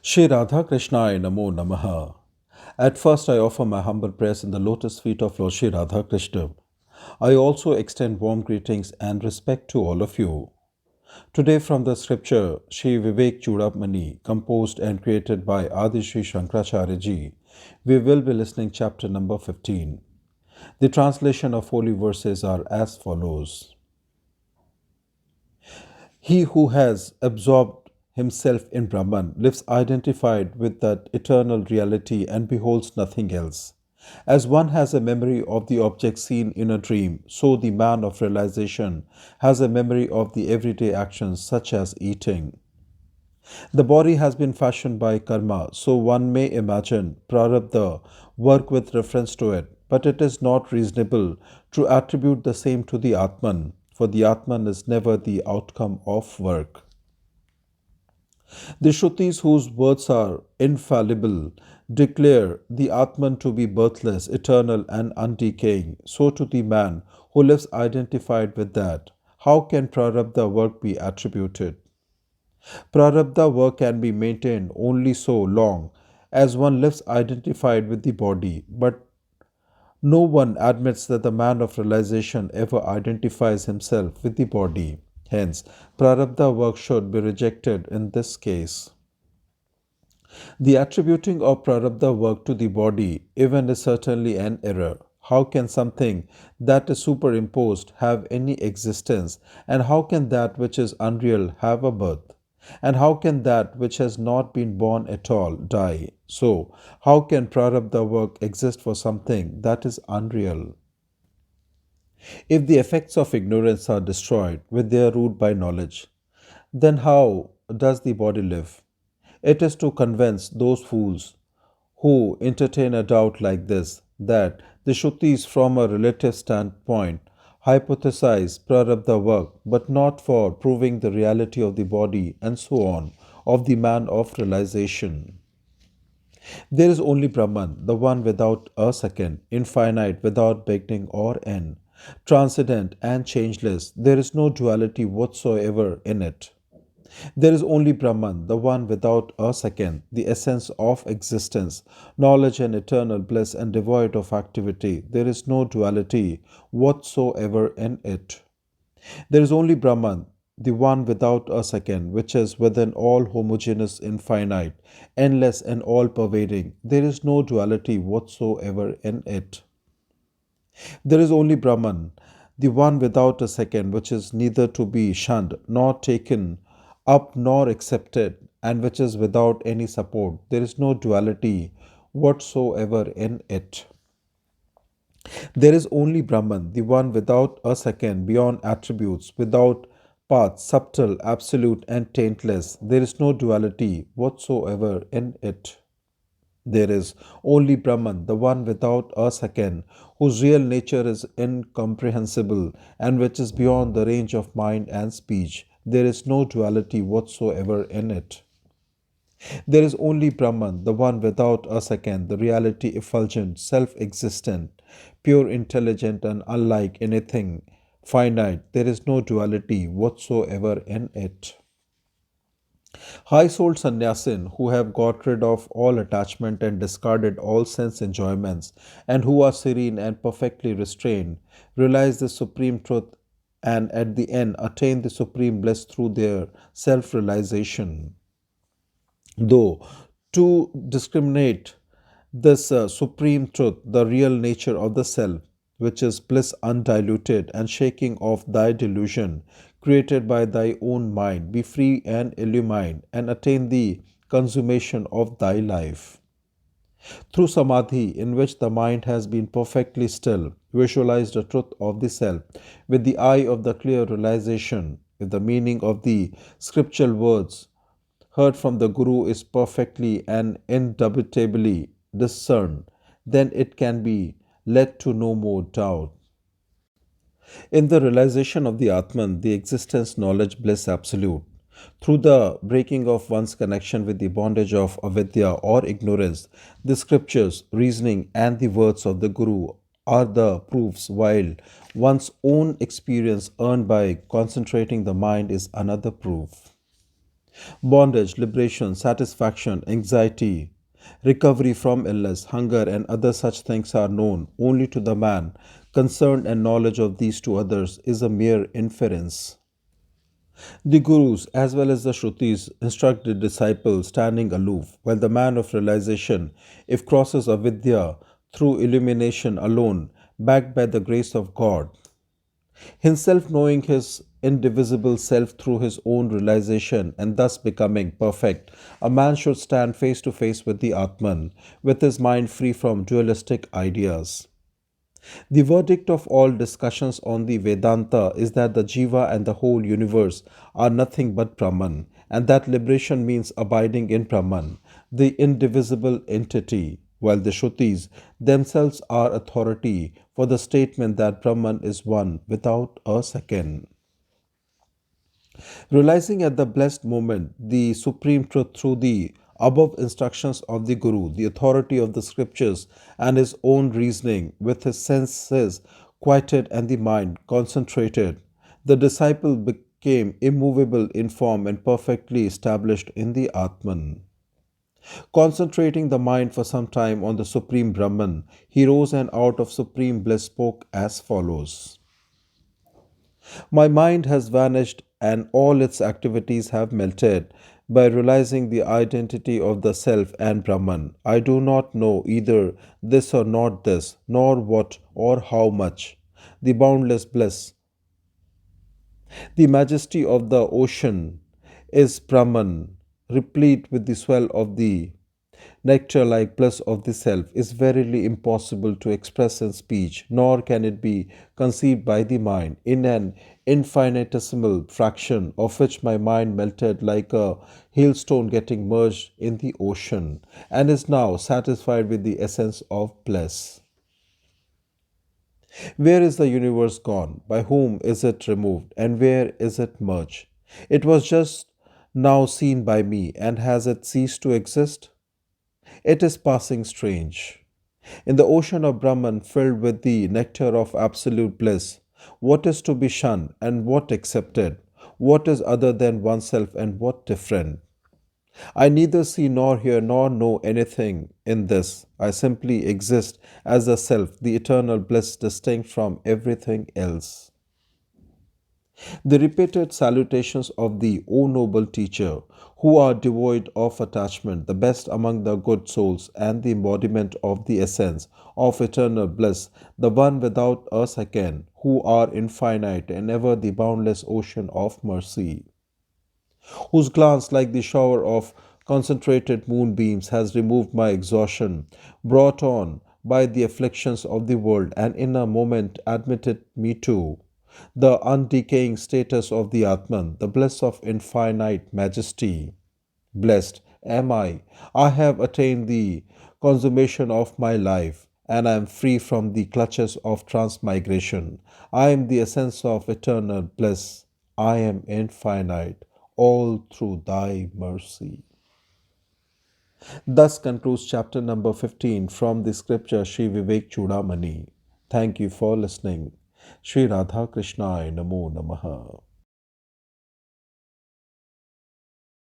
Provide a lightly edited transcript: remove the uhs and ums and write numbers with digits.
Shri Radha Krishnaya Namo Namaha. At first, I offer my humble prayers in the lotus feet of Lord Shri Radha Krishna. I also extend warm greetings and respect to all of you. Today, from the scripture Shri Vivekcudamani, composed and created by Adi Shri Sankaracarya ji, we will be listening chapter number 15. The translation of holy verses are as follows. He who has absorbed himself in Brahman lives identified with that eternal reality and beholds nothing else. As one has a memory of the object seen in a dream, so the man of realization has a memory of the everyday actions such as eating. The body has been fashioned by karma, so one may imagine prarabdha work with reference to it, but it is not reasonable to attribute the same to the Atman, for the Atman is never the outcome of work. The Shrutis, whose words are infallible, declare the Atman to be birthless, eternal, and undecaying. So to the man who lives identified with that, how can prarabdha work be attributed? Prarabdha work can be maintained only so long as one lives identified with the body, but no one admits that the man of realization ever identifies himself with the body. Hence, prarabdha work should be rejected in this case. The attributing of prarabdha work to the body even is certainly an error. How can something that is superimposed have any existence, and how can that which is unreal have a birth? And how can that which has not been born at all die? So, how can prarabdha work exist for something that is unreal? If the effects of ignorance are destroyed with their root by knowledge, then how does the body live? It is to convince those fools who entertain a doubt like this that the Shrutis from a relative standpoint hypothesize prarabdha work, but not for proving the reality of the body and so on, of the man of realization. There is only Brahman, the one without a second, infinite, without beginning or end, transcendent and changeless. There is no duality whatsoever in it. There is only Brahman, the one without a second, the essence of existence, knowledge and eternal bliss and devoid of activity. There is no duality whatsoever in it. There is only Brahman, the one without a second, which is within all homogeneous, infinite, endless, and all pervading. There is no duality whatsoever in it. There is only Brahman, the one without a second, which is neither to be shunned, nor taken up, nor accepted, and which is without any support. There is no duality whatsoever in it. There is only Brahman, the one without a second, beyond attributes, without paths, subtle, absolute, and taintless. There is no duality whatsoever in it. There is only Brahman, the one without a second, whose real nature is incomprehensible and which is beyond the range of mind and speech. There is no duality whatsoever in it. There is only Brahman, the one without a second, the reality effulgent, self-existent, pure, intelligent, and unlike anything finite. There is no duality whatsoever in it. High-souled sannyasin who have got rid of all attachment and discarded all sense enjoyments, and who are serene and perfectly restrained, realize the supreme truth and at the end attain the supreme bliss through their self-realization. Though to discriminate this supreme truth, the real nature of the self, which is bliss undiluted and shaking off thy delusion, created by thy own mind, be free and illumined, and attain the consummation of thy life. Through samadhi, in which the mind has been perfectly still, visualize the truth of the self with the eye of the clear realization. If the meaning of the scriptural words heard from the Guru is perfectly and indubitably discerned, then it can be led to no more doubt. In the realization of the Atman, the existence, knowledge, bliss absolute, through the breaking of one's connection with the bondage of avidya or ignorance, the scriptures, reasoning, and the words of the Guru are the proofs, while one's own experience earned by concentrating the mind is another proof. Bondage, liberation, satisfaction, anxiety, recovery from illness, hunger, and other such things are known only to the man concerned, and knowledge of these to others is a mere inference. The Gurus, as well as the Shrutis, instruct the disciple standing aloof, while the man of realization, if crosses avidya through illumination alone, backed by the grace of God, himself knowing his indivisible self through his own realization and thus becoming perfect, a man should stand face to face with the Atman, with his mind free from dualistic ideas. The verdict of all discussions on the Vedanta is that the Jiva and the whole universe are nothing but Brahman, and that liberation means abiding in Brahman, the indivisible entity, while the Shrutis themselves are authority for the statement that Brahman is one without a second. Realizing at the blessed moment the supreme truth through the above instructions of the Guru, the authority of the scriptures, and his own reasoning, with his senses quieted and the mind concentrated, the disciple became immovable in form and perfectly established in the Atman. Concentrating the mind for some time on the Supreme Brahman, he rose and out of supreme bliss spoke as follows. My mind has vanished and all its activities have melted. By realizing the identity of the Self and Brahman, I do not know either this or not this, nor what or how much. The boundless bliss, the majesty of the ocean is Brahman, replete with the swell of the nectar like bliss of the self is verily impossible to express in speech, nor can it be conceived by the mind. In an infinitesimal fraction of which my mind melted like a hailstone getting merged in the ocean, and is now satisfied with the essence of bliss. Where is the universe gone? By whom is it removed? And where is it merged? It was just now seen by me, and has it ceased to exist? It is passing strange. In the ocean of Brahman filled with the nectar of absolute bliss, what is to be shunned and what accepted? What is other than oneself and what different? I neither see nor hear nor know anything in this. I simply exist as the self, the eternal bliss distinct from everything else. The repeated salutations of thee, O noble teacher, who are devoid of attachment, the best among the good souls, and the embodiment of the essence of eternal bliss, the one without a second, who are infinite and ever the boundless ocean of mercy, whose glance, like the shower of concentrated moonbeams, has removed my exhaustion, brought on by the afflictions of the world, and in a moment admitted me to the undecaying status of the Atman, the bliss of infinite majesty. Blessed am I. I have attained the consummation of my life, and I am free from the clutches of transmigration. I am the essence of eternal bliss. I am infinite, all through thy mercy. Thus concludes chapter number 15 from the scripture Shri Vivekcudamani. Thank you for listening. Shri Radha Krishnaya Namo Namaha.